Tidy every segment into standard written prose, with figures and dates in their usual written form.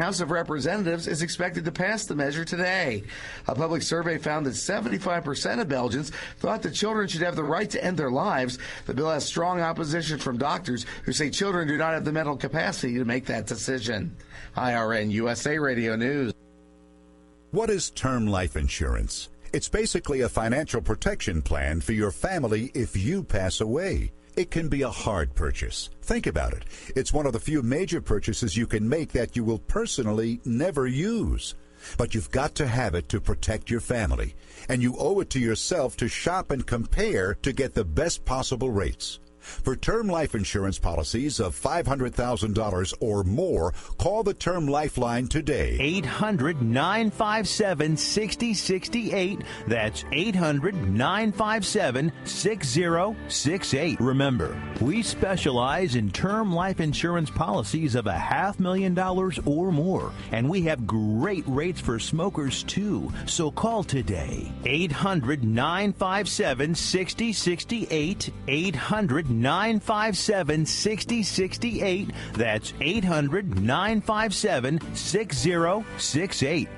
House of Representatives is expected to pass the measure today. A public survey found that 75% of Belgians thought that children should have the right to end their lives. The bill has strong opposition from doctors who say children do not have the mental capacity to make that decision. IRN USA Radio News. What is term life insurance? It's basically a financial protection plan for your family if you pass away. It can be a hard purchase. Think about it. It's one of the few major purchases you can make that you will personally never use. But you've got to have it to protect your family. And you owe it to yourself to shop and compare to get the best possible rates. For term life insurance policies of $500,000 or more, call the Term Lifeline today. 800-957-6068. That's 800-957-6068. Remember, we specialize in term life insurance policies of $500,000 or more, and we have great rates for smokers too. So call today. 800-957-6068. 800-957-6068. That's 800-957-6068.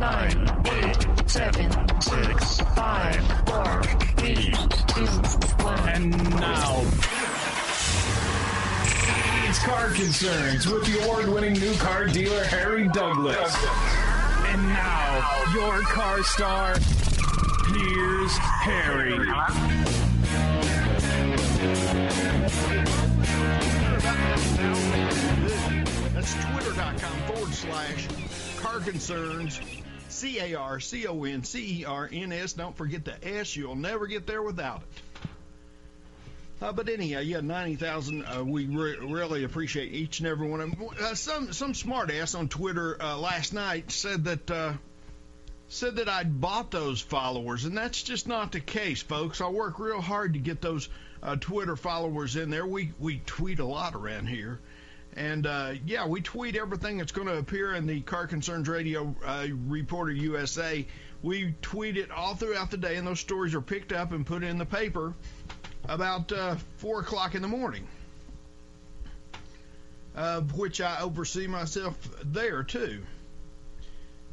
9, 8, 7, 6, 5, 4, 3, 2, 1. And now, it's Car Concerns with the award-winning new car dealer, Harry Douglas. And now, your car star, here's Harry. That's twitter.com/car concerns, CARCONCERNS. Don't forget the S. You'll never get there without it. But anyhow, 90,000. We really appreciate each and every one of them. Some smart ass on Twitter last night said that I'd bought those followers, and that's just not the case, folks. I work real hard to get those Twitter followers in there. We tweet a lot around here. And, we tweet everything that's going to appear in the Car Concerns Radio Reporter USA. We tweet it all throughout the day, and those stories are picked up and put in the paper about 4 o'clock in the morning, which I oversee myself there, too.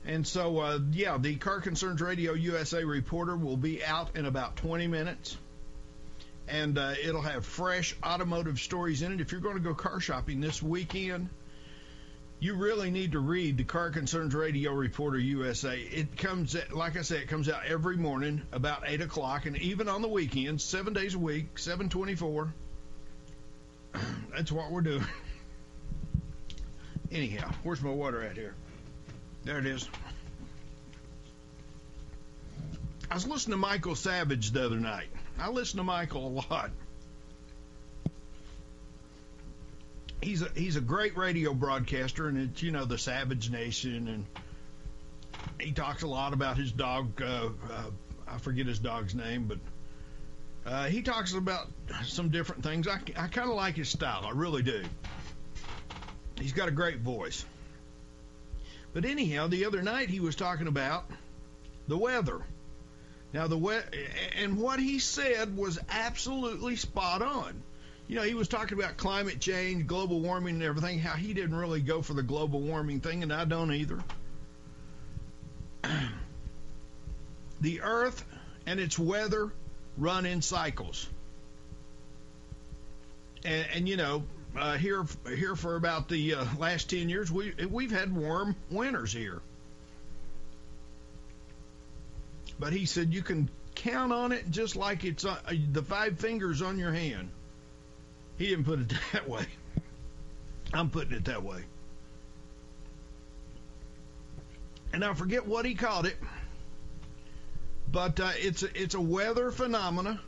And so, the Car Concerns Radio USA Reporter will be out in about 20 minutes. And it'll have fresh automotive stories in it. If you're going to go car shopping this weekend, you really need to read the Car Concerns Radio Reporter USA. It comes, like I said, it comes out every morning about 8 o'clock, and even on the weekends, 7 days a week, 7/24. That's what we're doing. Anyhow, where's my water at here? There it is. I was listening to Michael Savage the other night. I listen to Michael a lot. He's a great radio broadcaster, and it's, the Savage Nation, and he talks a lot about his dog. I forget his dog's name, but he talks about some different things. I kind of like his style. I really do. He's got a great voice. But anyhow, the other night he was talking about the weather. Now, and what he said was absolutely spot on. He was talking about climate change, global warming, and everything, how he didn't really go for the global warming thing, and I don't either. The Earth and its weather run in cycles. And here for about the last 10 years, we've had warm winters here. But he said you can count on it just like it's the 5 fingers on your hand. He didn't put it that way. I'm putting it that way. And I forget what he called it, but it's a weather phenomena,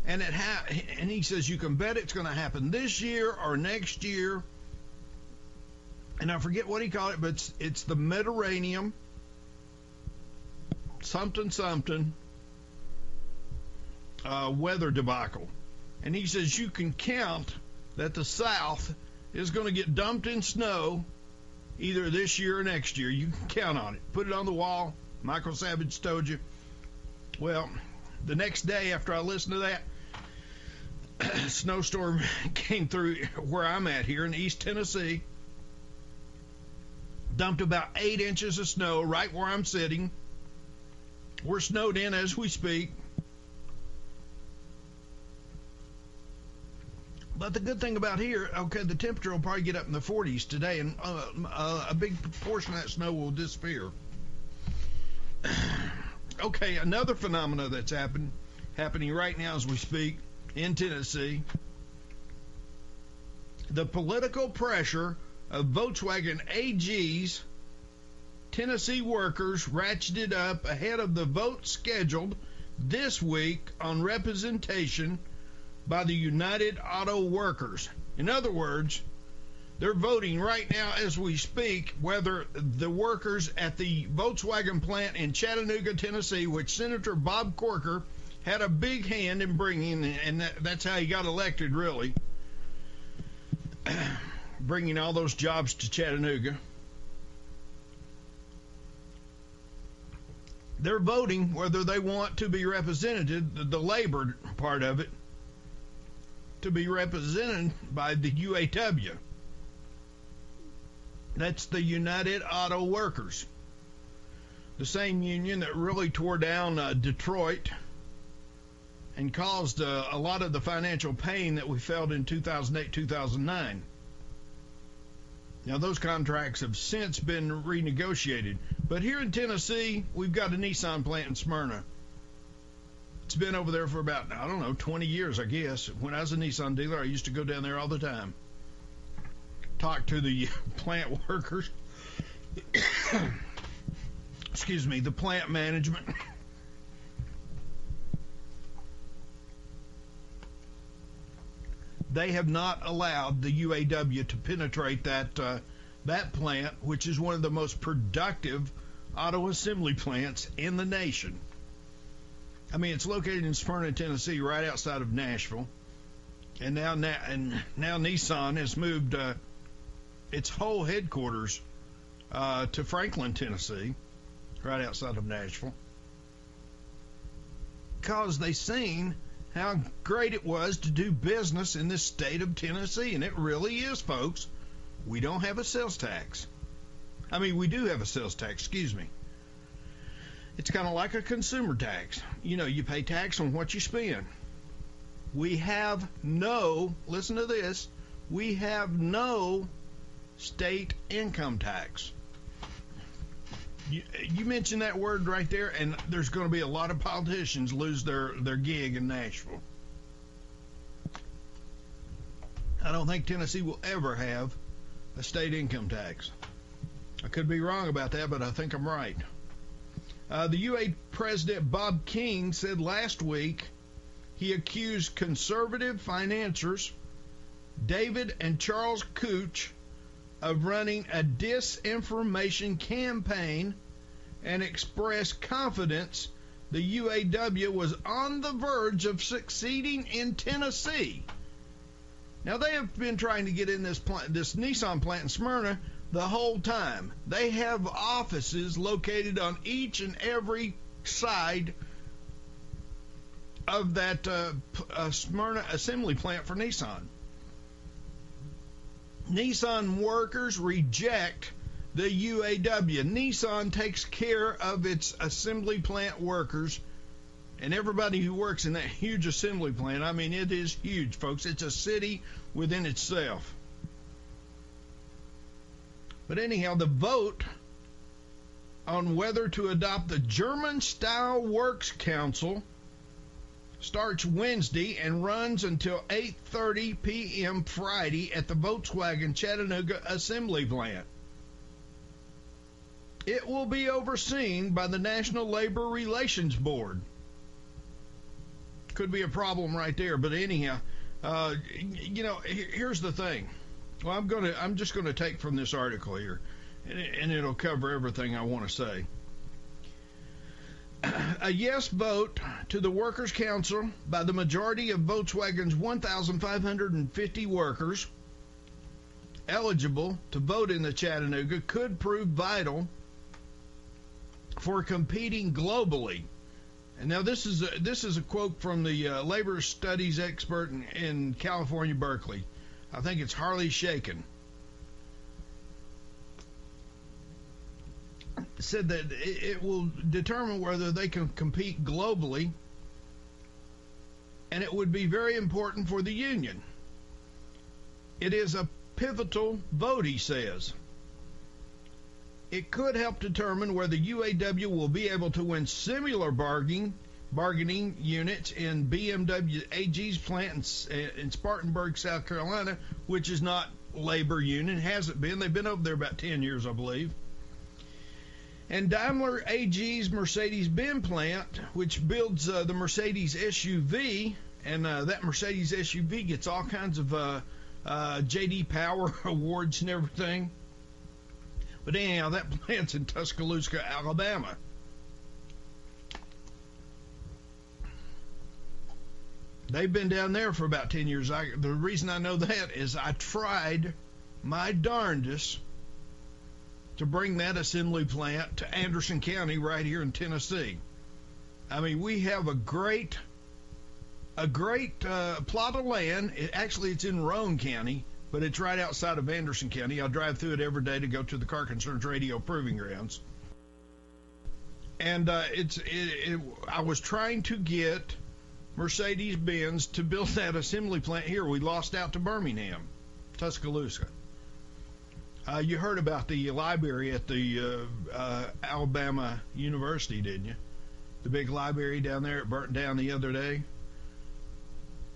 and and he says you can bet it's going to happen this year or next year. And I forget what he called it, but it's the Mediterranean something weather debacle. And he says you can count that the South is going to get dumped in snow either this year or next year. You can count on it. Put it on the wall. Michael Savage told you. Well, the next day after I listened to that, a snowstorm came through where I'm at here in East Tennessee. dumped about 8 inches of snow right where I'm sitting. We're snowed in as we speak. But the good thing about here, okay, the temperature will probably get up in the 40s today, and a big portion of that snow will disappear. Okay, another phenomena that's happening right now as we speak in Tennessee. The political pressure of Volkswagen AG's Tennessee workers ratcheted up ahead of the vote scheduled this week on representation by the United Auto Workers. In other words, they're voting right now as we speak whether the workers at the Volkswagen plant in Chattanooga, Tennessee, which Senator Bob Corker had a big hand in bringing, and that's how he got elected, really, bringing all those jobs to Chattanooga. They're voting whether they want to be represented, the labor part of it, to be represented by the UAW. That's the United Auto Workers, the same union that really tore down Detroit and caused a lot of the financial pain that we felt in 2008, 2009. Now, those contracts have since been renegotiated. But here in Tennessee, we've got a Nissan plant in Smyrna. It's been over there for about, 20 years, I guess. When I was a Nissan dealer, I used to go down there all the time. Talk to the plant workers. Excuse me, the plant management. They have not allowed the UAW to penetrate that plant, which is one of the most productive auto assembly plants in the nation. I mean, it's located in Smyrna, Tennessee, right outside of Nashville. And now Nissan has moved its whole headquarters to Franklin, Tennessee, right outside of Nashville, because they seen how great it was to do business in this state of Tennessee. And it really is, folks. We don't have a sales tax. I mean, we do have a sales tax, excuse me. It's kind of like a consumer tax. You know, you pay tax on what you spend. We have no, listen to this, we have no state income tax. You mentioned that word right there, and there's going to be a lot of politicians lose their gig in Nashville. I don't think Tennessee will ever have a state income tax. I could be wrong about that, but I think I'm right. The UA President Bob King said last week he accused conservative financiers David and Charles Cooch of running a disinformation campaign and expressed confidence the UAW was on the verge of succeeding in Tennessee. Now, they have been trying to get in this Nissan plant in Smyrna the whole time. They have offices located on each and every side of that Smyrna assembly plant for Nissan. Nissan workers reject the UAW. Nissan takes care of its assembly plant workers and everybody who works in that huge assembly plant. I mean, it is huge, folks. It's a city within itself. But anyhow, the vote on whether to adopt the German-style Works Council starts Wednesday and runs until 8:30 p.m. Friday at the Volkswagen Chattanooga Assembly Plant. It will be overseen by the National Labor Relations Board. Could be a problem right there, but anyhow, here's the thing. Well, I'm just gonna take from this article here, and it'll cover everything I want to say. A yes vote to the Workers' Council by the majority of Volkswagen's 1,550 workers eligible to vote in the Chattanooga could prove vital for competing globally. And now this is a quote from the labor studies expert in California, Berkeley. I think it's Harley Shaken. said that it will determine whether they can compete globally, and it would be very important for the union. It is a pivotal vote, he says. It could help determine whether UAW will be able to win similar bargaining units in BMW AG's plant in Spartanburg, South Carolina, which is not labor union, hasn't been. They've been over there about 10 years, I believe. And Daimler AG's Mercedes-Benz plant, which builds the Mercedes SUV, and that Mercedes SUV gets all kinds of J.D. Power awards and everything. But anyhow, that plant's in Tuscaloosa, Alabama. They've been down there for about 10 years. The reason I know that is I tried my darndest to bring that assembly plant to Anderson County right here in Tennessee. I mean, we have a great plot of land. It's in Roane County, but it's right outside of Anderson County. I drive through it every day to go to the Car Concerns Radio Proving Grounds. And I was trying to get Mercedes-Benz to build that assembly plant here. We lost out to Birmingham, Tuscaloosa. You heard about the library at the Alabama University, didn't you? The big library down there, it burnt down the other day.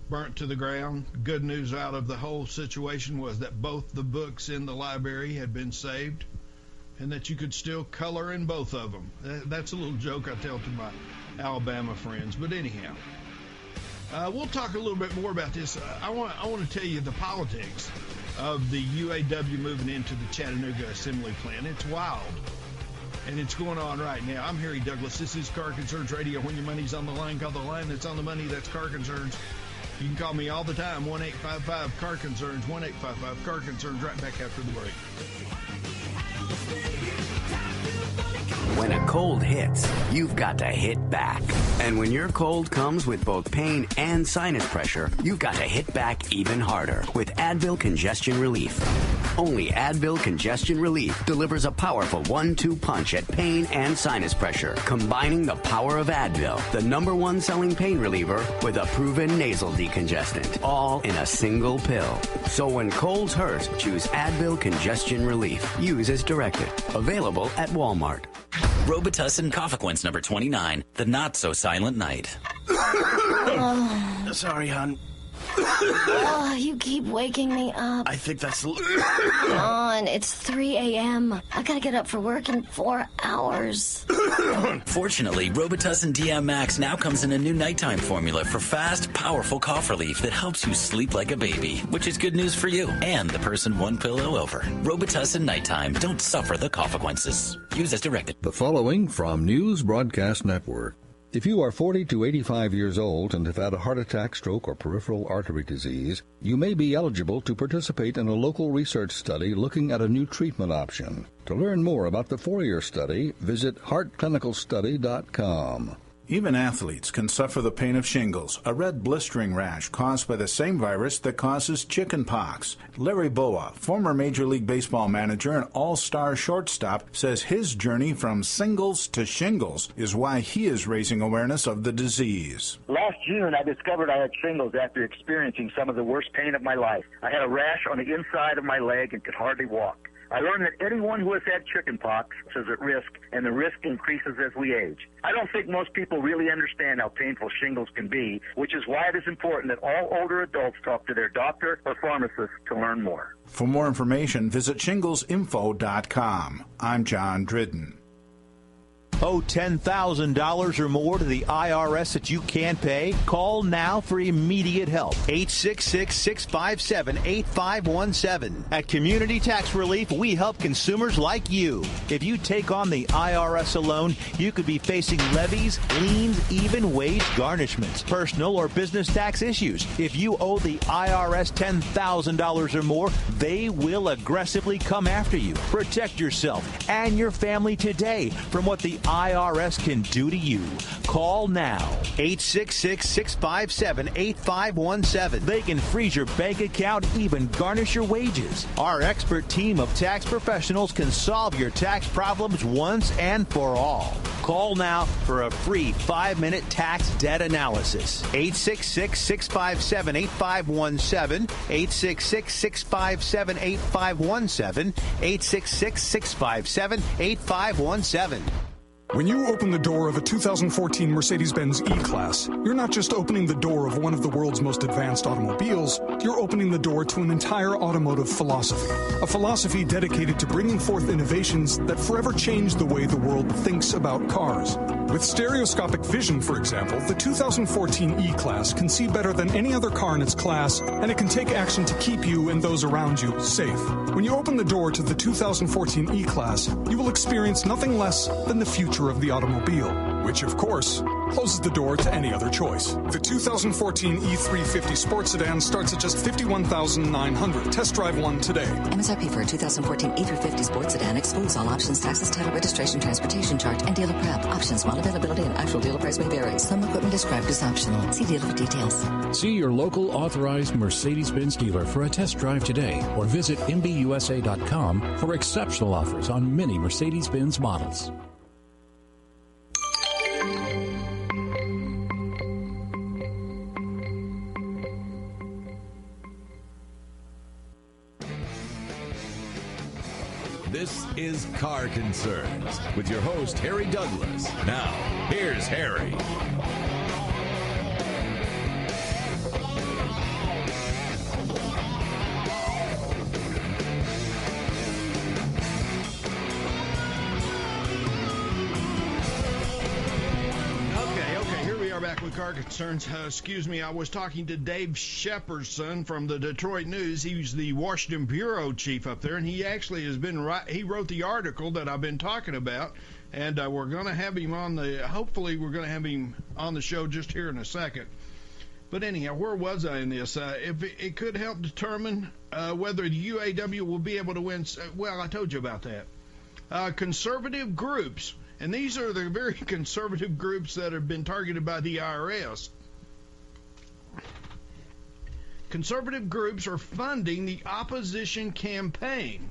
Burnt to the ground. Good news out of the whole situation was that both the books in the library had been saved and that you could still color in both of them. That's a little joke I tell to my Alabama friends. But anyhow, we'll talk a little bit more about this. I want to tell you the politics of the UAW moving into the Chattanooga Assembly Plant. It's wild, and it's going on right now. I'm Harry Douglas. This is Car Concerns Radio. When your money's on the line, call the line that's on the money. That's Car Concerns. You can call me all the time, 1-855-CAR-CONCERNS, 1-855-CAR-CONCERNS, right back after the break. When a cold hits, you've got to hit back. And when your cold comes with both pain and sinus pressure, you've got to hit back even harder with Advil Congestion Relief. Only Advil Congestion Relief delivers a powerful 1-2 punch at pain and sinus pressure, combining the power of Advil, the #1 selling pain reliever, with a proven nasal decongestant, all in a single pill. So when colds hurt, choose Advil Congestion Relief. Use as directed. Available at Walmart. Robitussin Cofequince number 29, the not-so-silent night. Sorry, hon. Oh, you keep waking me up. I think that's... Come on, it's 3 a.m. I gotta get up for work in 4 hours. Fortunately, Robitussin DM Max now comes in a new nighttime formula for fast, powerful cough relief that helps you sleep like a baby, which is good news for you and the person one pillow over. Robitussin Nighttime. Don't suffer the consequences. Use as directed. The following from News Broadcast Network. If you are 40 to 85 years old and have had a heart attack, stroke, or peripheral artery disease, you may be eligible to participate in a local research study looking at a new treatment option. To learn more about the 4-year study, visit heartclinicalstudy.com. Even athletes can suffer the pain of shingles, a red blistering rash caused by the same virus that causes chicken pox. Larry Boa, former Major League Baseball manager and all-star shortstop, says his journey from singles to shingles is why he is raising awareness of the disease. Last June, I discovered I had shingles after experiencing some of the worst pain of my life. I had a rash on the inside of my leg and could hardly walk. I learned that anyone who has had chickenpox is at risk, and the risk increases as we age. I don't think most people really understand how painful shingles can be, which is why it is important that all older adults talk to their doctor or pharmacist to learn more. For more information, visit shinglesinfo.com. I'm John Dridden. Owe $10,000 or more to the IRS that you can't pay? Call now for immediate help. 866-657-8517. At Community Tax Relief, we help consumers like you. If you take on the IRS alone, you could be facing levies, liens, even wage garnishments, personal or business tax issues. If you owe the IRS $10,000 or more, they will aggressively come after you. Protect yourself and your family today from what the IRS can do to you. Call now. 866-657-8517. They can freeze your bank account, even garnish your wages. Our expert team of tax professionals can solve your tax problems once and for all. Call now for a free 5-minute tax debt analysis. 866-657-8517. 866-657-8517. 866-657-8517. When you open the door of a 2014 Mercedes-Benz E-Class, you're not just opening the door of one of the world's most advanced automobiles, you're opening the door to an entire automotive philosophy. A philosophy dedicated to bringing forth innovations that forever change the way the world thinks about cars. With stereoscopic vision, for example, the 2014 E-Class can see better than any other car in its class, and it can take action to keep you and those around you safe. When you open the door to the 2014 E-Class, you will experience nothing less than the future of the automobile, which, of course, closes the door to any other choice. The 2014 E350 Sport Sedan starts at just $51,900. Test drive one today. MSRP for a 2014 E350 Sport Sedan excludes all options, taxes, title, registration, transportation charge, and dealer prep. Options while availability and actual dealer price may vary. Some equipment described as optional. See dealer for details. See your local authorized Mercedes-Benz dealer for a test drive today, or visit MBUSA.com for exceptional offers on many Mercedes-Benz models. This is Car Concerns with your host, Harry Douglas. Now, here's Harry. Back with Car Concerns. Excuse me, I was talking to Dave Shepardson from the Detroit News. He's the Washington bureau chief up there, and he actually has been he wrote the article that I've been talking about, and we're going to have him on hopefully we're going to have him on the show just here in a second. But anyhow, where was I in this? If it could help determine whether the UAW will be able to win, well, I told you about that. Conservative groups. And these are the very conservative groups that have been targeted by the IRS. Conservative groups are funding the opposition campaign,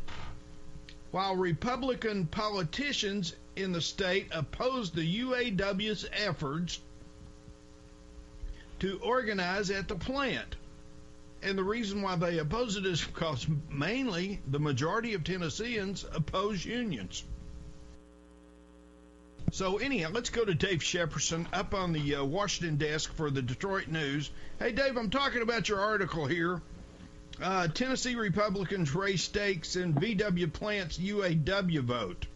while Republican politicians in the state oppose the UAW's efforts to organize at the plant. And the reason why they oppose it is because mainly the majority of Tennesseans oppose unions. So anyhow, let's go to Dave Shepardson up on the Washington desk for the Detroit News. Hey, Dave, I'm talking about your article here. Tennessee Republicans raise stakes in VW plant's UAW vote.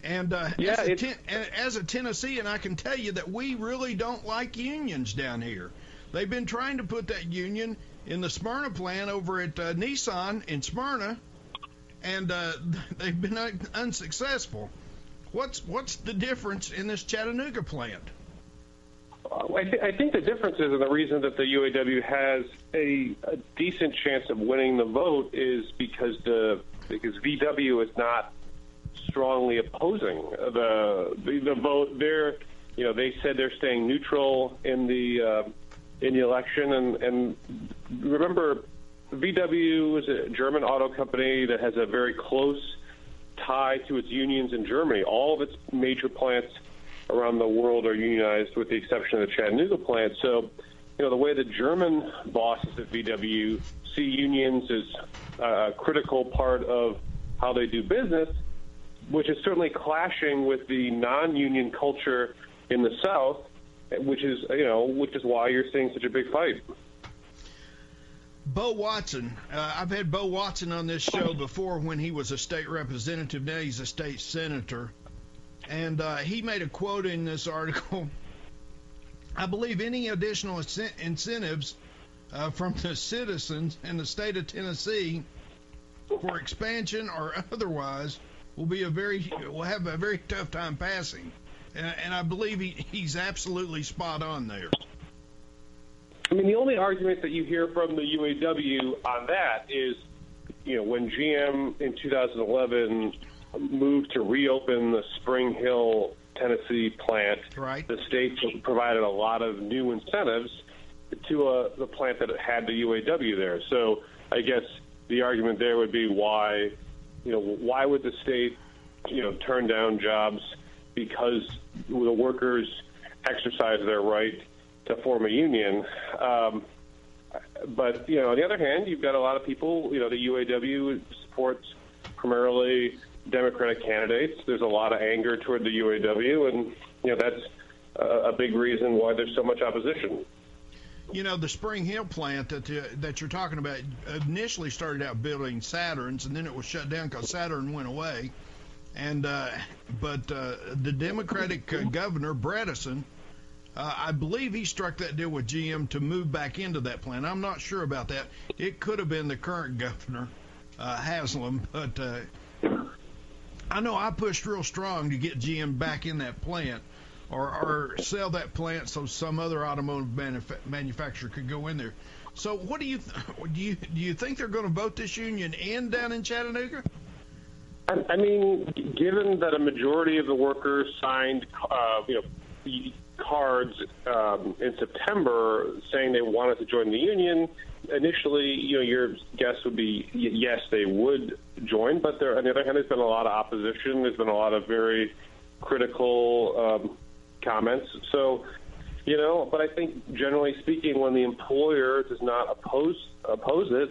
And as a Tennessean, I can tell you that we really don't like unions down here. They've been trying to put that union in the Smyrna plant over at Nissan in Smyrna, and they've been unsuccessful. What's the difference in this Chattanooga plant? I think the difference is, and the reason that the UAW has a decent chance of winning the vote is because VW is not strongly opposing the vote. They said they're staying neutral in the election, and remember, VW is a German auto company that has a very close tie to its unions in Germany. All of its major plants around the world are unionized with the exception of the Chattanooga plant. So, the way the German bosses at VW see unions as a critical part of how they do business, which is certainly clashing with the non-union culture in the South, which is why you're seeing such a big fight. Bo Watson, I've had Bo Watson on this show before when he was a state representative. Now he's a state senator. And he made a quote in this article. I believe any additional incentives from the citizens in the state of Tennessee for expansion or otherwise will have a very tough time passing. And I believe he's absolutely spot on there. I mean, the only argument that you hear from the UAW on that is, when GM in 2011 moved to reopen the Spring Hill, Tennessee plant, right, the state provided a lot of new incentives to the plant that had the UAW there. So I guess the argument there would be why would the state, turn down jobs because the workers exercise their right to form a union. But, on the other hand, you've got a lot of people, the UAW supports primarily Democratic candidates. There's a lot of anger toward the UAW, and, that's a big reason why there's so much opposition. The Spring Hill plant that you're talking about initially started out building Saturns, and then it was shut down because Saturn went away. And but the Democratic governor, Bredesen, I believe he struck that deal with GM to move back into that plant. I'm not sure about that. It could have been the current governor, Haslam, but I know I pushed real strong to get GM back in that plant or sell that plant so some other automotive manufacturer could go in there. So what do you think they're going to vote this union in down in Chattanooga? I mean, given that a majority of the workers signed, cards in September saying they wanted to join the union, initially, your guess would be yes, they would join. But on the other hand, there's been a lot of opposition. There's been a lot of very critical comments. So, but I think generally speaking, when the employer does not oppose it,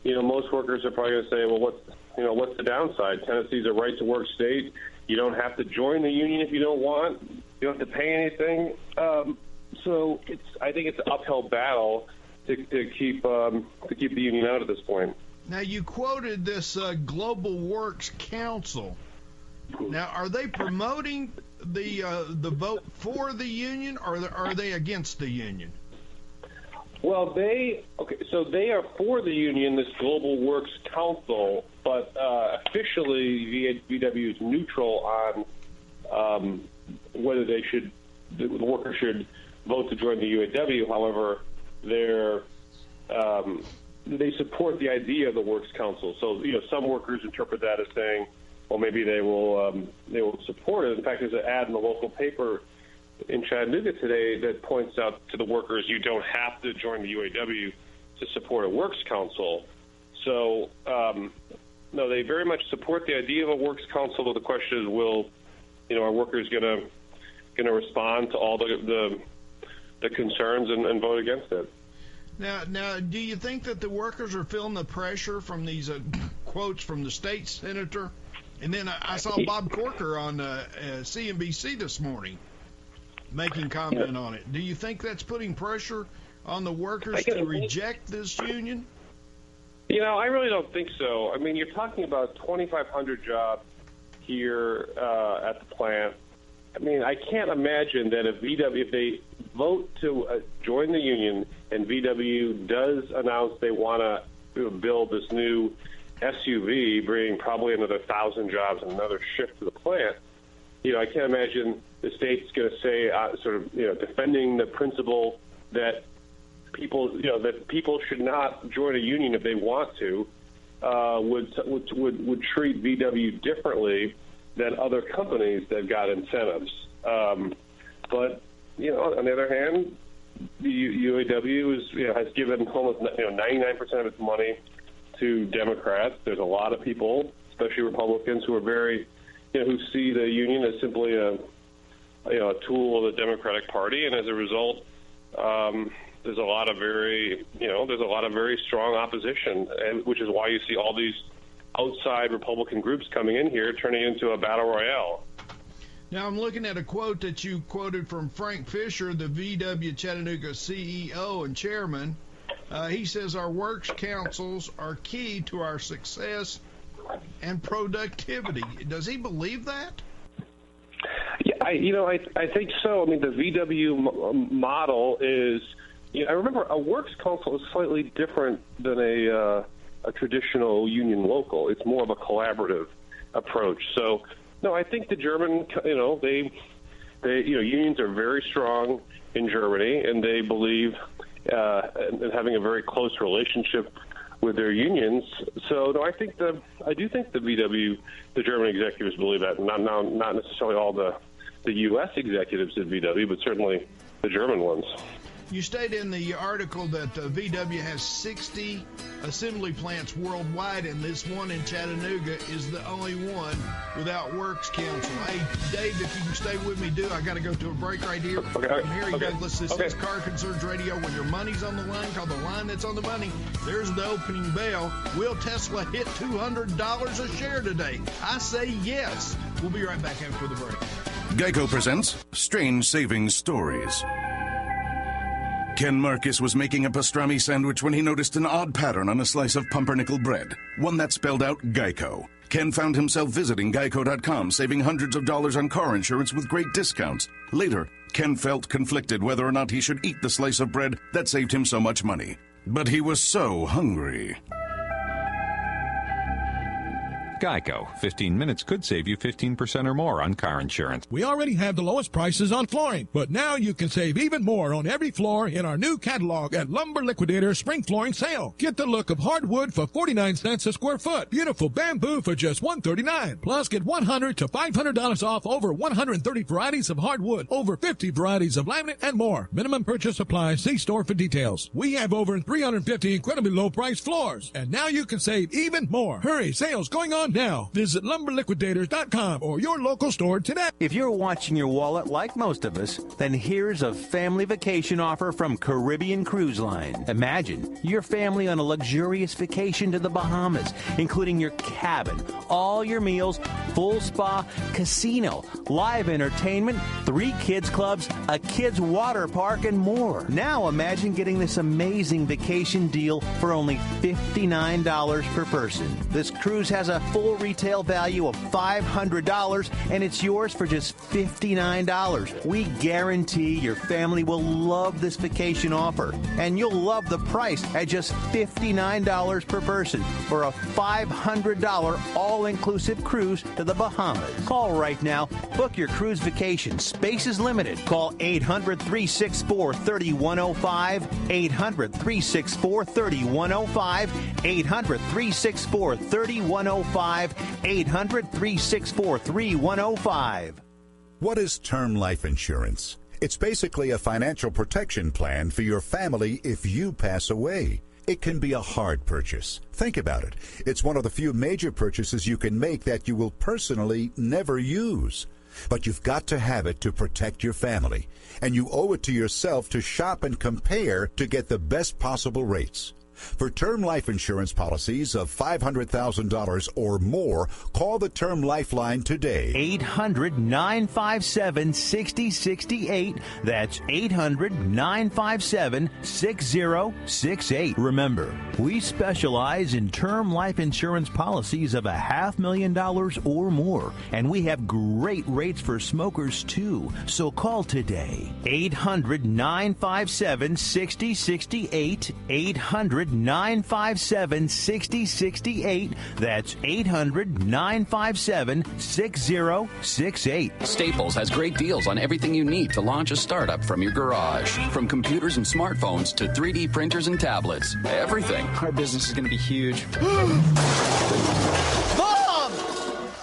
most workers are probably going to say, well, what's the downside? Tennessee's a right-to-work state. You don't have to join the union if you don't want. You don't have to pay anything. So I think it's an uphill battle to keep the union out at this point. Now, you quoted this Global Works Council. Now, are they promoting the vote for the union, or are they against the union? Well, they are for the union, this Global Works Council, but officially VW is neutral on whether the workers should vote to join the UAW. However, they support the idea of the Works Council. So some workers interpret that as saying, well, maybe they will support it. In fact, there's an ad in the local paper in Chattanooga today that points out to the workers you don't have to join the UAW to support a Works Council. So, no, they very much support the idea of a Works Council. But the question is, are workers going to respond to all the concerns and vote against it? Now, do you think that the workers are feeling the pressure from these quotes from the state senator? And then I saw Bob Corker on CNBC this morning making comment on it. Do you think that's putting pressure on the workers to reject this union? I really don't think so. I mean, you're talking about 2,500 jobs here at the plant. I mean, I can't imagine that if they vote to join the union and VW does announce they want to build this new SUV, bringing probably another 1,000 jobs and another shift to the plant, I can't imagine the state's going to say, defending the principle that people should not join a union if they want to, would treat VW differently than other companies that got incentives. But on the other hand, the UAW has given almost 99% of its money to Democrats. There's a lot of people, especially Republicans, who are very who see the union as simply a tool of the Democratic Party, and as a result, there's a lot of very strong opposition, and which is why you see all these outside Republican groups coming in here, turning into a battle royale. Now, I'm looking at a quote that you quoted from Frank Fisher, the VW Chattanooga CEO and chairman. He says our works councils are key to our success and productivity. Does he believe that? Yeah, I think so. I mean, the VW model is. I remember a works council is slightly different than a traditional union local. It's more of a collaborative approach. So, no, I think the German, unions are very strong in Germany, and they believe in having a very close relationship their unions. So no, I do think the VW, the German executives believe that. Not necessarily all the U.S. executives at VW, but certainly the German ones. You state in the article that VW has 60 assembly plants worldwide, and this one in Chattanooga is the only one without works council. Hey, Dave, if you can stay with me, I got to go to a break right here. Okay. I'm Harry Douglas. This is Car Concerns Radio. When your money's on the line, call the line that's on the money. There's the opening bell. Will Tesla hit $200 a share today? I say yes. We'll be right back after the break. Geico presents Strange Savings Stories. Ken Marcus was making a pastrami sandwich when he noticed an odd pattern on a slice of pumpernickel bread, one that spelled out Geico. Ken found himself visiting Geico.com, saving hundreds of dollars on car insurance with great discounts. Later, Ken felt conflicted whether or not he should eat the slice of bread that saved him so much money. But he was so hungry. Geico. 15 minutes could save you 15% or more on car insurance. We already have the lowest prices on flooring, but now you can save even more on every floor in our new catalog at Lumber Liquidator Spring Flooring Sale. Get the look of hardwood for 49 cents a square foot. Beautiful bamboo for just $139. Plus, get $100 to $500 off over 130 varieties of hardwood, over 50 varieties of laminate, and more. Minimum purchase applies. See store for details. We have over 350 incredibly low-priced floors, and now you can save even more. Hurry, sales going on now. Visit lumberliquidators.com or your local store today. If you're watching your wallet like most of us, then here's a family vacation offer from Caribbean Cruise Line. Imagine your family on a luxurious vacation to the Bahamas, including your cabin, all your meals, full spa, casino, live entertainment, 3 kids clubs, a kids water park, and more. Now imagine getting this amazing vacation deal for only $59 per person. This cruise has a full retail value of $500, and it's yours for just $59. We guarantee your family will love this vacation offer, and you'll love the price at just $59 per person for a $500 all-inclusive cruise to the Bahamas. Call right now. Book your cruise vacation. Space is limited. Call 800-364-3105, 800-364-3105, 800-364-3105, 800-364-3105. What is term life insurance? It's basically a financial protection plan for your family if you pass away. It can be a hard purchase. Think about it. It's one of the few major purchases you can make that you will personally never use. But you've got to have it to protect your family. And you owe it to yourself to shop and compare to get the best possible rates. For term life insurance policies of $500,000 or more, call the Term Lifeline today. 800-957-6068. That's 800-957-6068. Remember, we specialize in term life insurance policies of $500,000 or more, and we have great rates for smokers, too. So call today. 800-957-6068. 800-957-6068. That's 800-957-6068. Staples has great deals on everything you need to launch a startup from your garage. From computers and smartphones to 3D printers and tablets. Everything. Our business is going to be huge.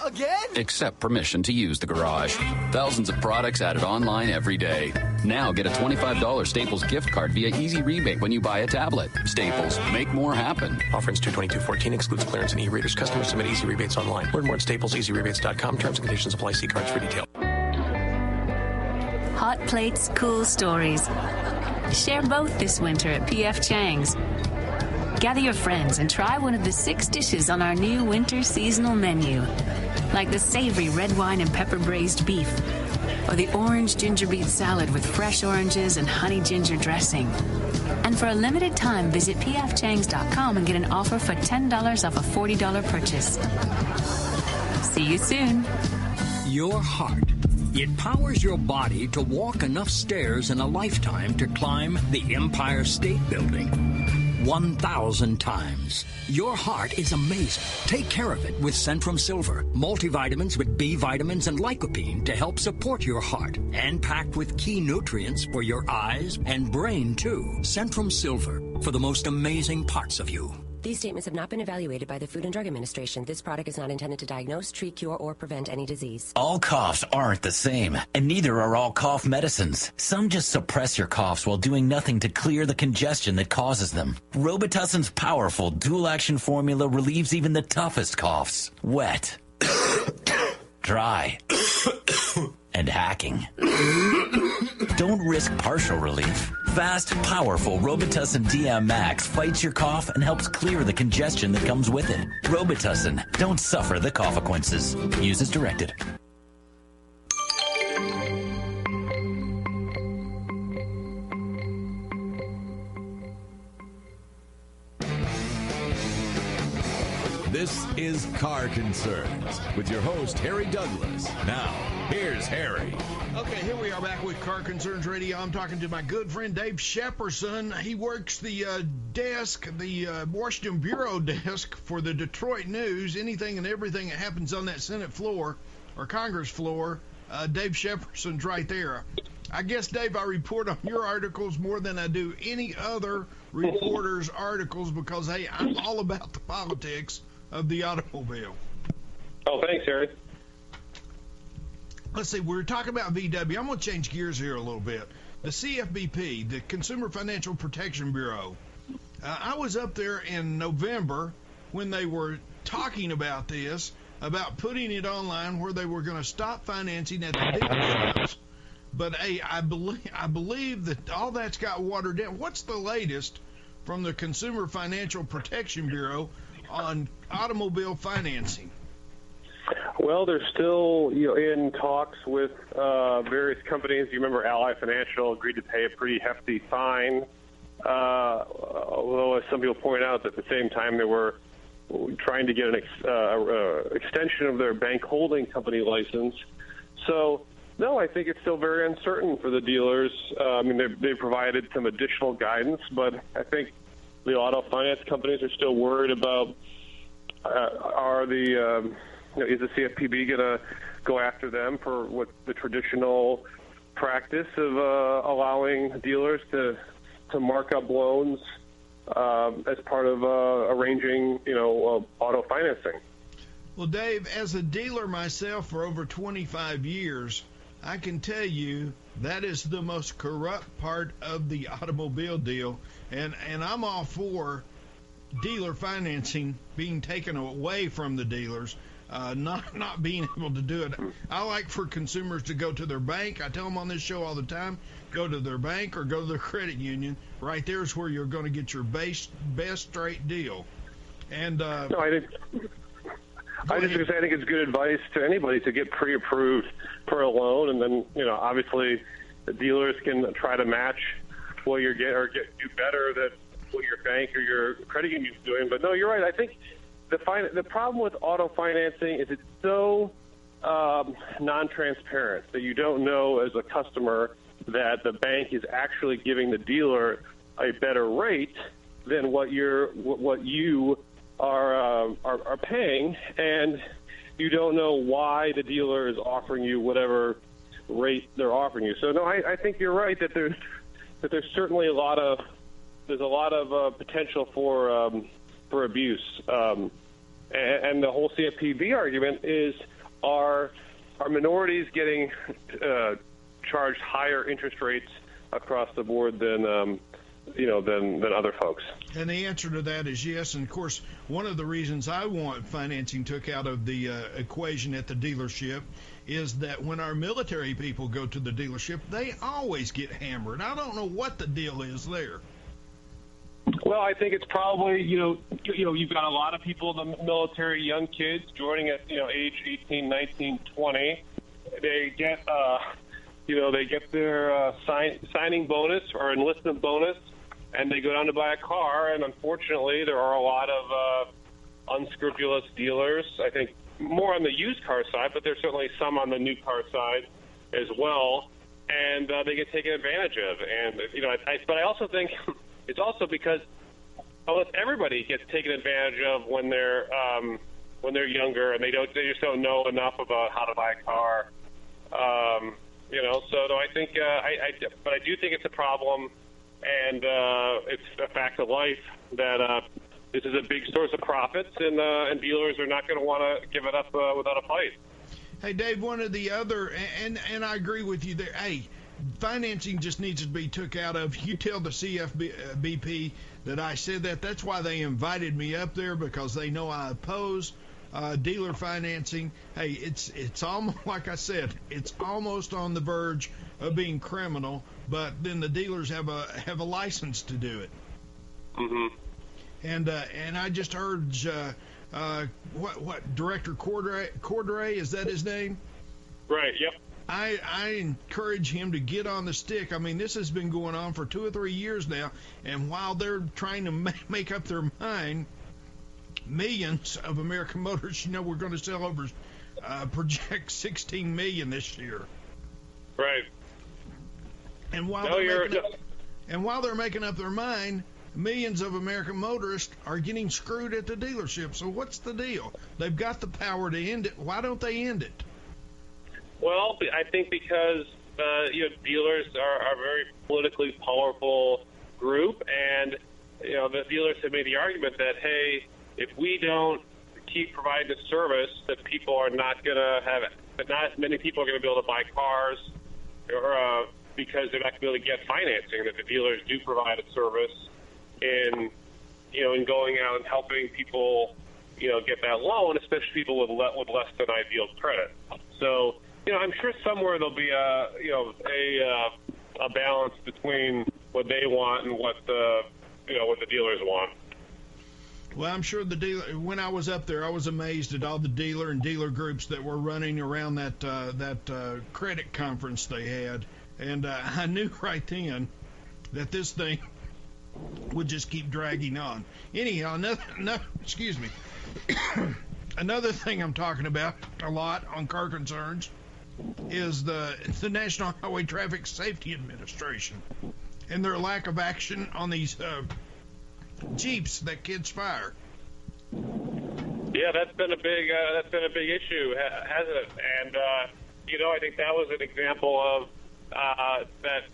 Again? Accept permission to use the garage. Thousands of products added online every day. Now get a $25 Staples gift card via Easy Rebate when you buy a tablet. Staples, make more happen. Offer ends 2/22/14, excludes clearance and e-readers. Customers submit Easy Rebates online. Learn more at StaplesEasyRebates.com. Terms and conditions apply. See cards for detail. Hot plates, cool stories. Share both this winter at P.F. Chang's. Gather your friends and try one of the 6 dishes on our new winter seasonal menu, like the savory red wine and pepper braised beef, or the orange ginger beet salad with fresh oranges and honey ginger dressing. And for a limited time, visit pfchangs.com and get an offer for $10 off a $40 purchase. See you soon. Your heart. It powers your body to walk enough stairs in a lifetime to climb the Empire State Building. 1,000 times. Your heart is amazing. Take care of it with Centrum Silver. Multivitamins with B vitamins and lycopene to help support your heart. And packed with key nutrients for your eyes and brain, too. Centrum Silver for the most amazing parts of you. These statements have not been evaluated by the Food and Drug Administration. This product is not intended to diagnose, treat, cure, or prevent any disease. All coughs aren't the same, and neither are all cough medicines. Some just suppress your coughs while doing nothing to clear the congestion that causes them. Robitussin's powerful dual-action formula relieves even the toughest coughs. Wet, dry, and hacking. Don't risk partial relief. Fast, powerful Robitussin DM Max fights your cough and helps clear the congestion that comes with it. Robitussin. Don't suffer the consequences. Use as directed. This is Car Concerns with your host, Harry Douglas. Now, here's Harry. Okay, here we are back with Car Concerns Radio. I'm talking to my good friend Dave Shepardson. He works the desk, the Washington Bureau desk for the Detroit News. Anything and everything that happens on that Senate floor or Congress floor, Dave Shephardson's right there. I guess, Dave, I report on your articles more than I do any other reporter's articles because, hey, I'm all about the politics of the automobile. Oh, thanks, Harry. Let's see, we're talking about VW. I'm going to change gears here a little bit. The CFPB, the Consumer Financial Protection Bureau, I was up there in November when they were talking about this, about putting it online where they were going to stop financing at the dealerships. But, hey, I believe that all that's got watered down. What's the latest from the Consumer Financial Protection Bureau on automobile financing? Well, they're still, in talks with various companies. You remember Ally Financial agreed to pay a pretty hefty fine, although as some people point out, at the same time they were trying to get an extension of their bank holding company license. So, no, I think it's still very uncertain for the dealers. They provided some additional guidance, but I think the auto finance companies are still worried about is the CFPB going to go after them for what the traditional practice of allowing dealers to mark up loans as part of arranging, auto financing? Well, Dave, as a dealer myself for over 25 years, I can tell you that is the most corrupt part of the automobile deal, and I'm all for dealer financing being taken away from the dealers, not being able to do it. I like for consumers to go to their bank. I tell them on this show all the time, go to their bank or go to their credit union. Right there is where you're going to get your best straight deal. And I think it's good advice to anybody to get pre-approved for a loan, and then obviously the dealers can try to match what you get or do better than what your bank or your credit union is doing. But no, you're right. I think the problem with auto financing is it's so non-transparent that you don't know as a customer that the bank is actually giving the dealer a better rate than what you are paying, and you don't know why the dealer is offering you whatever rate they're offering you. So no, I think you're right that there's certainly a lot of potential for abuse, and the whole CFPB argument is are minorities getting charged higher interest rates across the board than other folks? And the answer to that is yes. And of course, one of the reasons I want financing took out of the equation at the dealership is that when our military people go to the dealership, they always get hammered. I don't know what the deal is there. Well, I think it's probably, you've got a lot of people in the military, young kids joining at, age 18, 19, 20. They get, their signing bonus or enlistment bonus, and they go down to buy a car. And unfortunately, there are a lot of unscrupulous dealers. I think more on the used car side, but there's certainly some on the new car side as well. And they get taken advantage of. And but I also think it's also because almost everybody gets taken advantage of when they're younger and they just don't know enough about how to buy a car. So I think but I do think it's a problem, and it's a fact of life that this is a big source of profits, and dealers are not going to want to give it up without a fight. Hey, Dave, one of the other, and I agree with you there. Hey, financing just needs to be took out of. You tell the CFBP that I said that. That's why they invited me up there, because they know I oppose dealer financing. Hey, it's almost, like I said, it's almost on the verge of being criminal, but then the dealers have a license to do it. Mm-hmm. And I just urge what Director Cordray, is that his name? Right. Yep. I encourage him to get on the stick. I mean, this has been going on for 2 or 3 years now, and while they're trying to make up their mind, millions of American motors, we're going to sell over, project 16 million this year. Right. And while they're making up their mind, millions of American motorists are getting screwed at the dealership. So what's the deal? They've got the power to end it. Why don't they end it? Well, I think because dealers are a very politically powerful group, and the dealers have made the argument that, hey, if we don't keep providing the service, that people are not going to have, that not as many people are going to be able to buy cars, or because they're not going to be able to get financing. That the dealers do provide a service in going out and helping people, get that loan, especially people with less than ideal credit. So, I'm sure somewhere there'll be a balance between what they want and what the dealers want. Well, I'm sure the dealer. When I was up there, I was amazed at all the dealer groups that were running around that credit conference they had, and I knew right then that this thing would just keep dragging on. Anyhow, excuse me. Another thing I'm talking about a lot on Car Concerns is the National Highway Traffic Safety Administration and their lack of action on these Jeeps that kids fire. Yeah, that's been a big issue, hasn't it? And I think that was an example of that.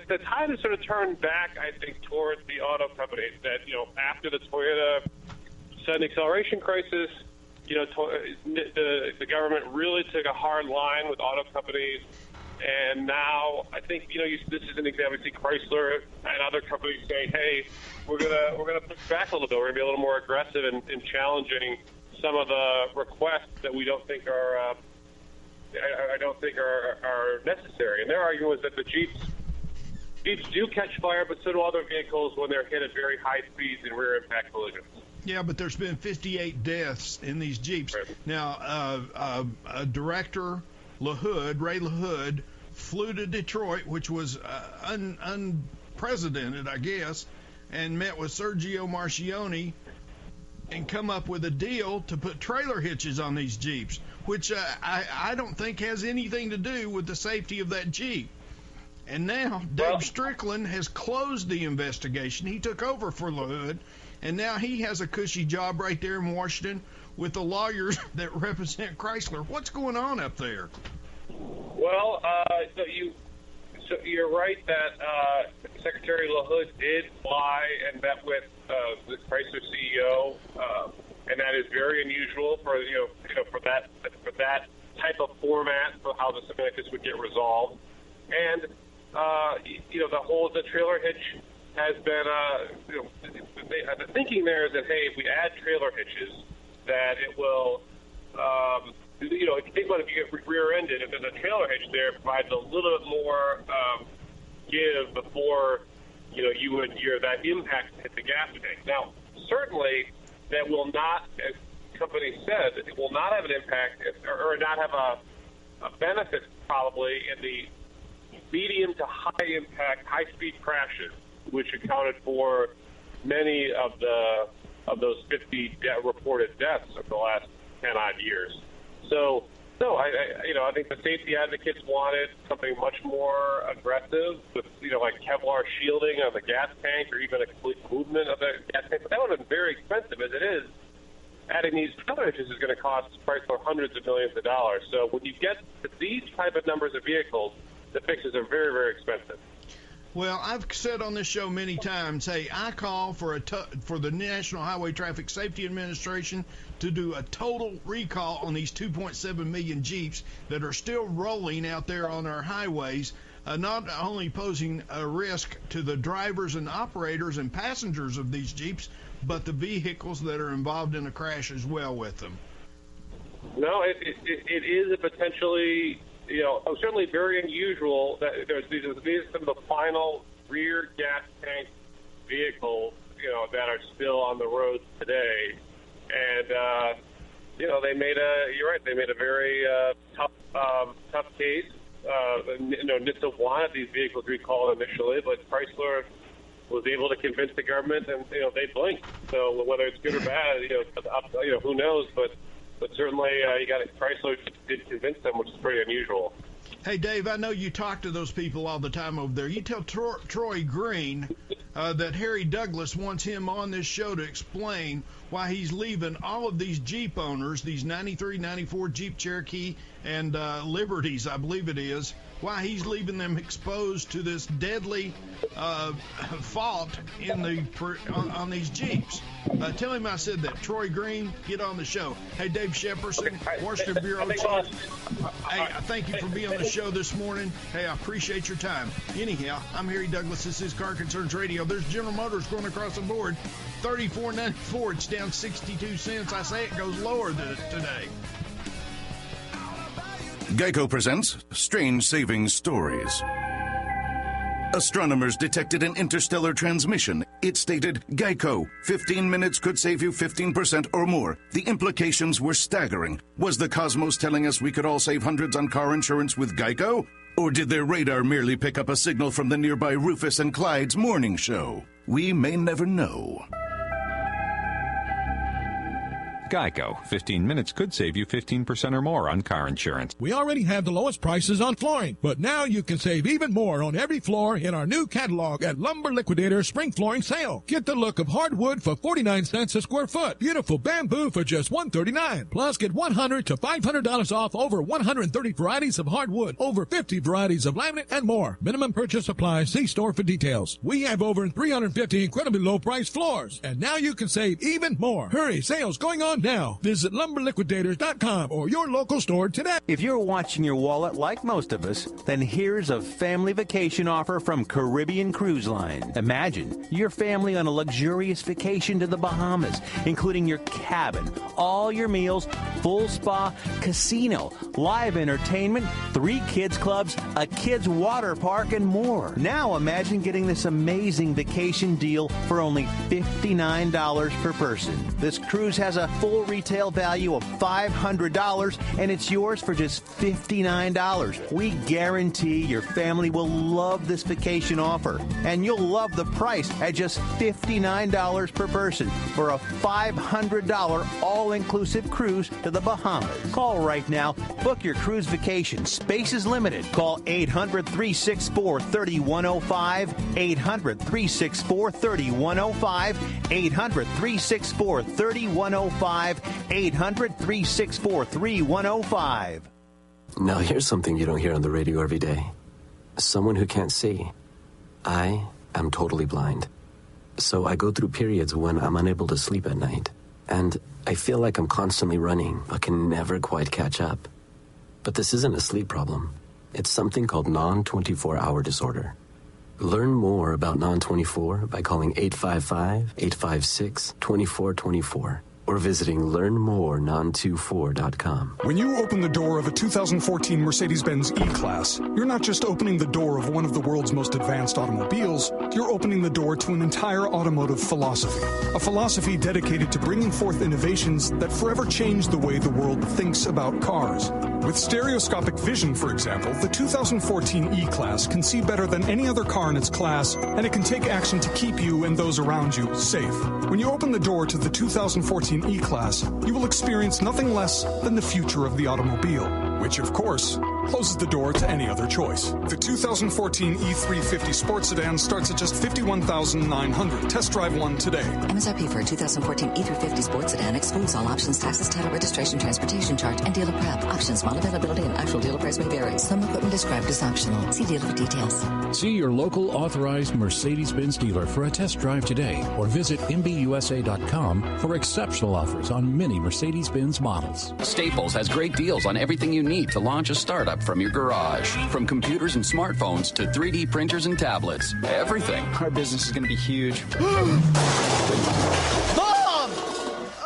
The tide has sort of turned back, I think, towards the auto companies. That after the Toyota sudden acceleration crisis, the government really took a hard line with auto companies, and now I think this is an example. You see Chrysler and other companies saying, "Hey, we're gonna push back a little bit. We're gonna be a little more aggressive in challenging some of the requests that we don't think are necessary." And their argument was that the Jeeps do catch fire, but so do other vehicles when they're hit at very high speeds in rear impact collisions. Yeah, but there's been 58 deaths in these Jeeps. Right. Now, Director Ray LaHood, flew to Detroit, which was unprecedented, I guess, and met with Sergio Marchionne and come up with a deal to put trailer hitches on these Jeeps, which I don't think has anything to do with the safety of that Jeep. And now Dave Strickland has closed the investigation. He took over for LaHood, and now he has a cushy job right there in Washington with the lawyers that represent Chrysler. What's going on up there? Well, so you're right that Secretary LaHood did fly and met with the Chrysler CEO, and that is very unusual for that type of format for how something like this would get resolved. And the trailer hitch has been the thinking there is that, hey, if we add trailer hitches, that it will if you think about it, if you get rear-ended, if there's a trailer hitch there, it provides a little bit more give before that impact hit the gas tank. Now, certainly that will not, as the company said, it will not have an impact or not have a benefit probably in the medium to high impact, high speed crashes, which accounted for many of those 50 reported deaths over the last 10 odd years. So, no, I think the safety advocates wanted something much more aggressive with, like Kevlar shielding of the gas tank or even a complete movement of the gas tank. But that would have been very expensive as it is. Adding these trailer hitches is going to cost Chrysler hundreds of millions of dollars. So when you get to these type of numbers of vehicles, the fixes are very, very expensive. Well, I've said on this show many times, hey, I call for the National Highway Traffic Safety Administration to do a total recall on these 2.7 million Jeeps that are still rolling out there on our highways, not only posing a risk to the drivers and operators and passengers of these Jeeps, but the vehicles that are involved in a crash as well with them. No, it is a potentially, certainly very unusual that these are some of the final rear gas tank vehicles, that are still on the roads today. And, they made a very tough case. NHTSA wanted these vehicles recalled initially, but Chrysler was able to convince the government, and, they blinked. So whether it's good or bad, who knows, but certainly Chrysler did convince them, which is pretty unusual. Hey, Dave, I know you talk to those people all the time over there. You tell Troy Green that Harry Douglas wants him on this show to explain why he's leaving all of these Jeep owners, these 93, 94 Jeep Cherokee and Liberties, I believe it is, why he's leaving them exposed to this deadly fault on these Jeeps. Tell him I said that. Troy Green, get on the show. Hey, Dave Shepardson, Washington Bureau Chief. Hey, thank you for being on the show this morning. Hey, I appreciate your time. Anyhow, I'm Harry Douglas. This is Car Concerns Radio. There's General Motors going across the board. $34.94. It's down 62 cents. I say it goes lower today. Geico presents Strange Savings Stories. Astronomers detected an interstellar transmission. It stated, Geico, 15 minutes could save you 15% or more. The implications were staggering. Was the cosmos telling us we could all save hundreds on car insurance with Geico? Or did their radar merely pick up a signal from the nearby Rufus and Clyde's morning show? We may never know. Geico. 15 minutes could save you 15% or more on car insurance. We already have the lowest prices on flooring, but now you can save even more on every floor in our new catalog at Lumber Liquidator Spring Flooring Sale. Get the look of hardwood for 49 cents a square foot. Beautiful bamboo for just $139. Plus, get $100 to $500 off over 130 varieties of hardwood, over 50 varieties of laminate, and more. Minimum purchase applies. See store for details. We have over 350 incredibly low-priced floors, and now you can save even more. Hurry, sales going on now. Visit lumberliquidators.com or your local store today. If you're watching your wallet like most of us, then here's a family vacation offer from Caribbean Cruise Line. Imagine your family on a luxurious vacation to the Bahamas, including your cabin, all your meals, full spa, casino, live entertainment, 3 kids clubs, a kids water park, and more. Now imagine getting this amazing vacation deal for only $59 per person. This cruise has a full retail value of $500, and it's yours for just $59. We guarantee your family will love this vacation offer, and you'll love the price at just $59 per person for a $500 all-inclusive cruise to the Bahamas. Call right now. Book your cruise vacation. Space is limited. Call 800-364-3105, 800-364-3105, 800-364-3105, 800-364-3105. Now here's something you don't hear on the radio every day. Someone who can't see. I am totally blind. So I go through periods when I'm unable to sleep at night. And I feel like I'm constantly running, but can never quite catch up. But this isn't a sleep problem. It's something called non-24-hour disorder. Learn more about non-24 by calling 855-856-2424. or visiting learnmorenon24.com. When you open the door of a 2014 Mercedes-Benz E-Class, you're not just opening the door of one of the world's most advanced automobiles, you're opening the door to an entire automotive philosophy. A philosophy dedicated to bringing forth innovations that forever change the way the world thinks about cars. With stereoscopic vision, for example, the 2014 E-Class can see better than any other car in its class, and it can take action to keep you and those around you safe. When you open the door to the 2014 2014 E-Class, you will experience nothing less than the future of the automobile, which, of course, closes the door to any other choice. The 2014 E350 Sport Sedan starts at just $51,900. Test drive one today. MSRP for a 2014 E350 Sport Sedan excludes all options, taxes, title, registration, transportation charge, and dealer prep. Options, model availability, and actual dealer price may vary. Some equipment described as optional. See dealer for details. See your local authorized Mercedes-Benz dealer for a test drive today or visit MBUSA.com for exceptional offers on many Mercedes-Benz models. Staples has great deals on everything you need to launch a startup from your garage. From computers and smartphones to 3D printers and tablets. Everything. Our business is going to be huge. Mom!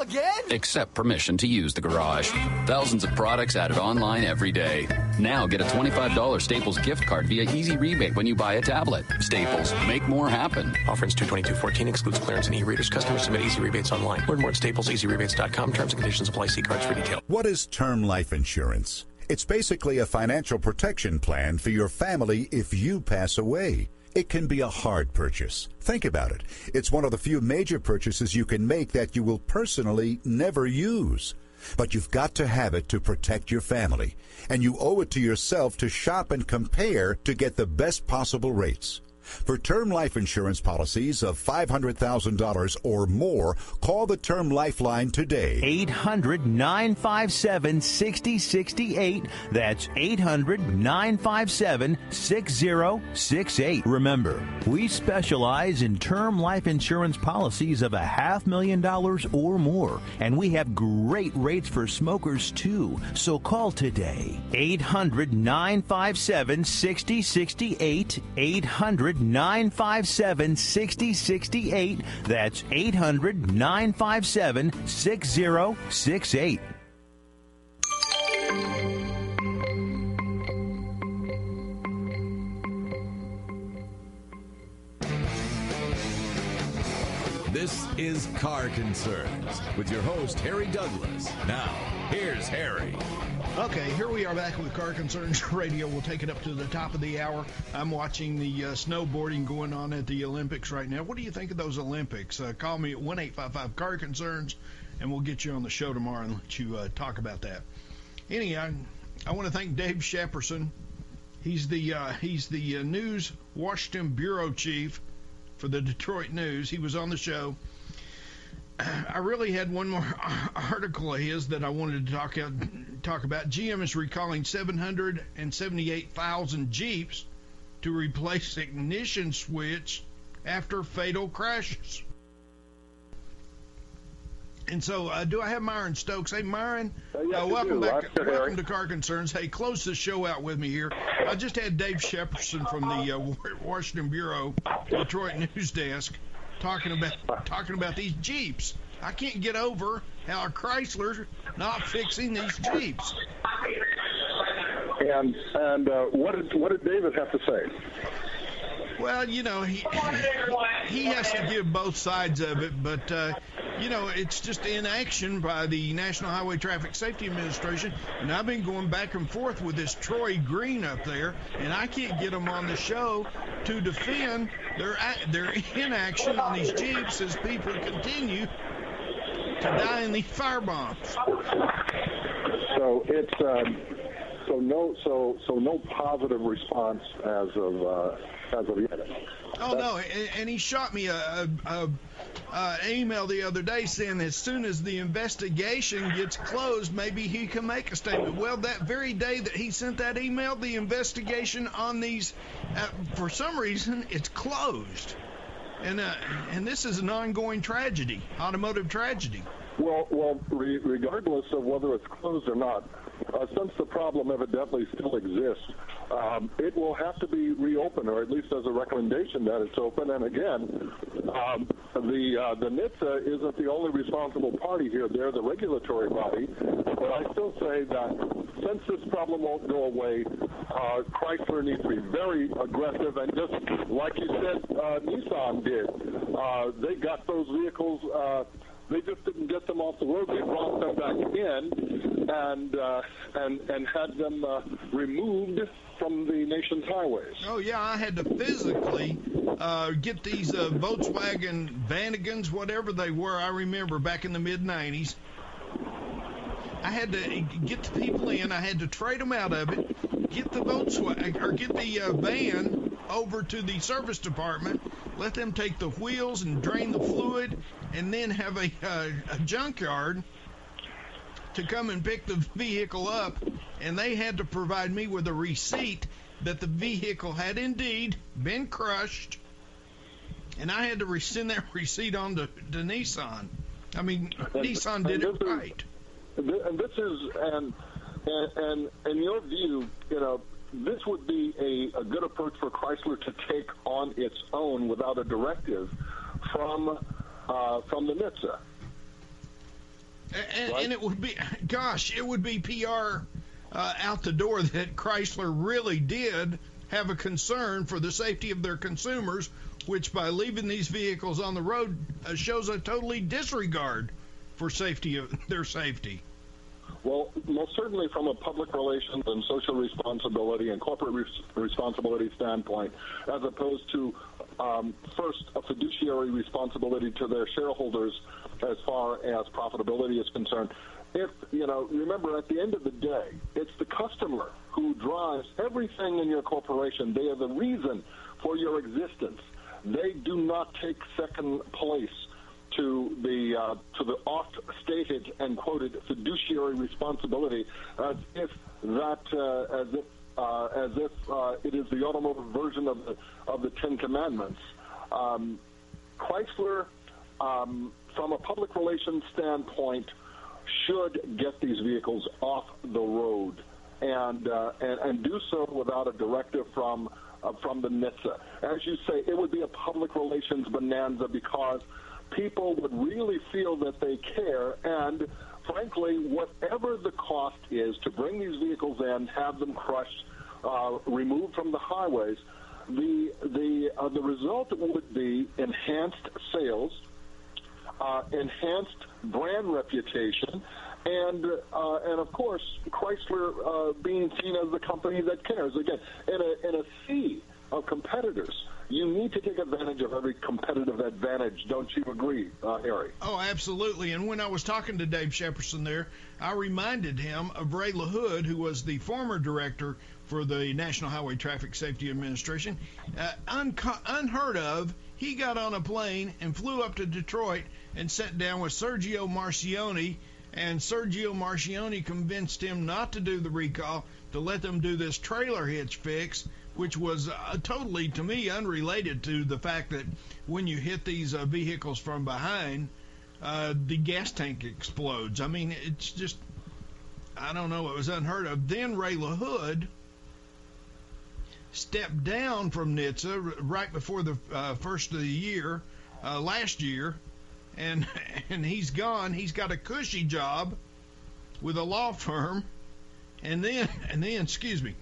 Again? Except permission to use the garage. Thousands of products added online every day. Now get a $25 Staples gift card via easy rebate when you buy a tablet. Staples, make more happen. Offer ends 2/22/14, excludes clearance and e-readers. Customers submit easy rebates online. Learn more at StaplesEasyRebates.com. Terms and conditions apply. See cards for detail. What is term life insurance? It's basically a financial protection plan for your family if you pass away. It can be a hard purchase. Think about it. It's one of the few major purchases you can make that you will personally never use. But you've got to have it to protect your family. And you owe it to yourself to shop and compare to get the best possible rates. For term life insurance policies of $500,000 or more, call the Term Lifeline today. 800-957-6068. That's 800-957-6068. Remember, we specialize in term life insurance policies of $500,000 or more, and we have great rates for smokers too. So call today. 800-957-6068. 800-957-6068. That's 800-957-6068. This is Car Concerns with your host, Harry Douglas. Now, here's Harry. Okay, here we are back with Car Concerns Radio. We'll take it up to the top of the hour. I'm watching the snowboarding going on at the Olympics right now. What do you think of those Olympics? Call me at 1-855-CAR-CONCERNS, and we'll get you on the show tomorrow and let you talk about that. Anyhow, I want to thank Dave Shepardson. He's the News Washington Bureau Chief for the Detroit News. He was on the show. I really had one more article of his that I wanted to talk about. GM is recalling 778,000 Jeeps to replace ignition switch after fatal crashes. And so, do I have Myron Stokes? Hey, Myron, welcome back. Welcome to Car Concerns. Hey, close the show out with me here. I just had Dave Shepardson from the Washington Bureau, Detroit News Desk, talking about these Jeeps. I can't get over how Chrysler's not fixing these Jeeps. And what did David have to say? Well, you know, he has to give both sides of it, but you know, it's just inaction by the National Highway Traffic Safety Administration, and I've been going back and forth with this Troy Green up there, and I can't get them on the show to defend their inaction on these Jeeps as people continue to die in these fire bombs. So it's no positive response as of yet. Oh no, and he shot me a email the other day saying as soon as the investigation gets closed, maybe he can make a statement. Well, that very day that he sent that email, the investigation on these, for some reason, it's closed, and this is an ongoing tragedy, automotive tragedy. Well, regardless of whether it's closed or not, since the problem evidently still exists, it will have to be reopened, or at least as a recommendation that it's open. And again, the NHTSA isn't the only responsible party here. They're the regulatory body. But I still say that since this problem won't go away, Chrysler needs to be very aggressive. And just like you said, Nissan did. They got those vehicles. They just didn't get them off the road. They brought them back in. and had them removed from the nation's highways. Oh, yeah, I had to physically get these Volkswagen Vanagons, whatever they were. I remember back in the mid-'90s. I had to get the people in. I had to trade them out of it, get the Volkswagen or get the van over to the service department, let them take the wheels and drain the fluid, and then have a junkyard to come and pick the vehicle up, and they had to provide me with a receipt that the vehicle had indeed been crushed, and I had to send that receipt on to Nissan. I mean, Nissan did it right. And this is, and in your view, this would be a good approach for Chrysler to take on its own without a directive from the NHTSA. And it would be, it would be PR out the door that Chrysler really did have a concern for the safety of their consumers, which by leaving these vehicles on the road shows a totally disregard for their safety. Well, most certainly from a public relations and social responsibility and corporate responsibility standpoint, as opposed to first a fiduciary responsibility to their shareholders as far as profitability is concerned. Remember, at the end of the day, it's the customer who drives everything in your corporation. They are the reason for your existence. They do not take second place to the oft-stated and quoted fiduciary responsibility, as if it is the automotive version of the Ten Commandments. Chrysler, from a public relations standpoint, should get these vehicles off the road and do so without a directive from the NHTSA. As you say, it would be a public relations bonanza because people would really feel that they care, and frankly, whatever the cost is to bring these vehicles in, have them crushed, removed from the highways, the result would be enhanced sales, enhanced brand reputation, and of course, Chrysler being seen as the company that cares. Again, in a sea of competitors, you need to take advantage of every competitive advantage. Don't you agree, Harry? Oh, absolutely. And when I was talking to Dave Shepardson there, I reminded him of Ray LaHood, who was the former director for the National Highway Traffic Safety Administration. Unheard of, he got on a plane and flew up to Detroit and sat down with Sergio Marcioni, and Sergio Marcioni convinced him not to do the recall, to let them do this trailer hitch fix, which was totally, to me, unrelated to the fact that when you hit these vehicles from behind, the gas tank explodes. I mean, it's just, I don't know, it was unheard of. Then Ray LaHood stepped down from NHTSA right before the first of the year, last year, and he's gone. He's got a cushy job with a law firm, and then, excuse me,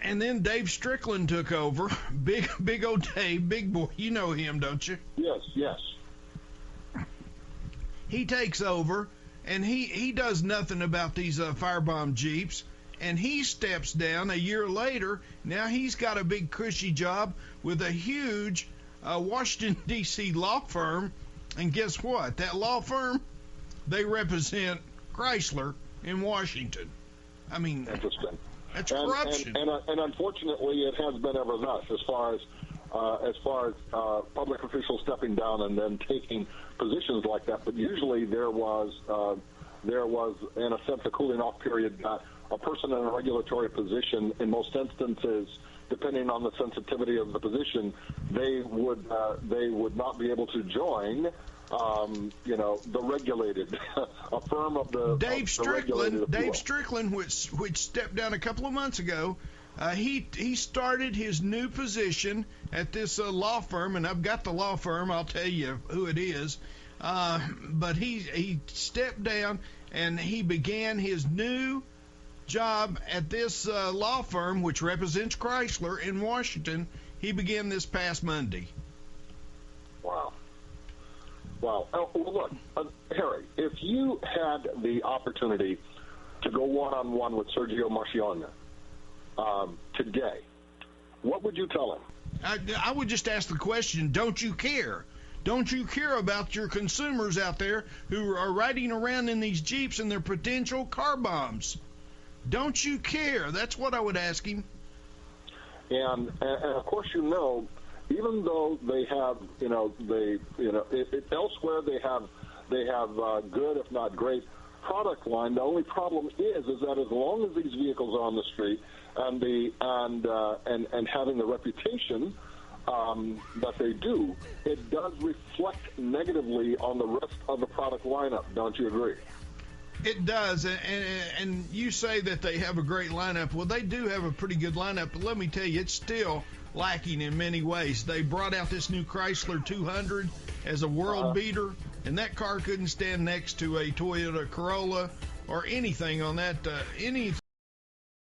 and then Dave Strickland took over. Big old Dave, big boy. You know him, don't you? Yes. He takes over, and he does nothing about these firebomb Jeeps, and he steps down a year later. Now he's got a big cushy job with a huge Washington, D.C. law firm, and guess what? That law firm, they represent Chrysler in Washington. I mean, interesting. That's corruption. And unfortunately, it has been ever thus, as far as public officials stepping down and then taking positions like that. But usually there was, in a sense, a cooling off period. A person in a regulatory position, in most instances, depending on the sensitivity of the position, they would not be able to join. The regulated, a firm of the Dave Strickland, which stepped down a couple of months ago, he started his new position at this law firm, and I've got the law firm. I'll tell you who it is. But he stepped down and he began his new job at this law firm, which represents Chrysler in Washington. He began this past Monday. Wow. Wow. Well, look, Harry, if you had the opportunity to go one-on-one with Sergio Marchionne today, what would you tell him? I would just ask the question, don't you care? Don't you care about your consumers out there who are riding around in these Jeeps and their potential car bombs? Don't you care? That's what I would ask him. And of course, even though they have, elsewhere they have good, if not great, product line. The only problem is that as long as these vehicles are on the street and having the reputation that they do, it does reflect negatively on the rest of the product lineup. Don't you agree? It does, and you say that they have a great lineup. Well, they do have a pretty good lineup, but let me tell you, it's still lacking in many ways. They brought out this new Chrysler 200 as a world beater, and that car couldn't stand next to a Toyota Corolla or anything on that, anything